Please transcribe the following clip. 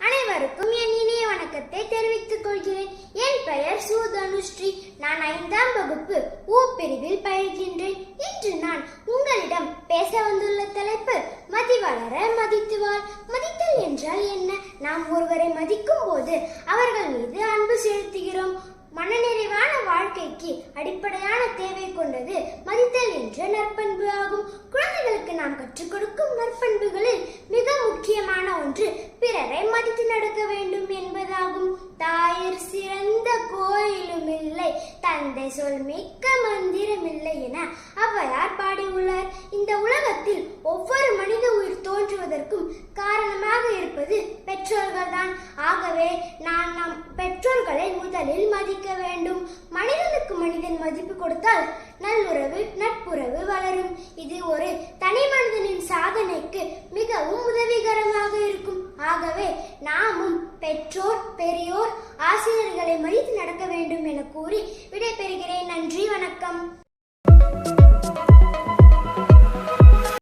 அனைவருக்கும் என் இனிய வணக்கத்தை தெரிவித்துக் கொள்கிறேன். என் பெயர் சு தனுஸ்ரீ. நான் 5ஆம் வகுப்பு ஊ பிரிவில் பயில்கின்றேன். இன்று நான் உங்களிடம் பேச வந்துள்ள தலைப்பு மதி வளர மதித்து வாழ். மதித்தல் என்றால் என்ன? நாம் ஒருவரை மதிக்கும் போது அவர்கள் மீது அன்பு செலுத்துகிறோம். மனநிறைவான வாழ்க்கைக்கு அடிப்படையான தேவை கொண்டது மதித்தல் என்ற நற்பண்பு ஆகும். குழந்தைகளுக்கு நாம் கற்றுக் கொடுக்கும் நற்பண்புகளில் மிக முக்கியமான ஒன்று பிறரை மதித்து நடக்க வேண்டும் என்பதாகும். தாயிற் சிறந்த கோயிலும் இல்லை, தந்தை சொல் மிக்க மந்திரம் இல்லை என ஔவையார் பாடியுள்ளார். இந்த உலகத்தில் ஒவ்வொரு மனித உயிர் தோன்றுவதற்கும் காரணமாக இருப்பது பெற்றோர்கள் தான். ஆகவே நாம் நம் பெற்றோர்களை முதலில் மதிக்க வேண்டும். மனிதனுக்கு மனிதன் மதிப்பு கொடுத்தால் நல்லுறவு நட்புறவு வளரும். இது ஒரு தனி மனிதனின் சாதனைக்கு மிகவும் உதவிகரமாக இருக்கும். ஆகவே நாமும் பெற்றோர் பெரியோர் ஆசிரியர்களை மதித்து நடக்க வேண்டும் என கூறி விடைபெறுகிறேன். நன்றி, வணக்கம்.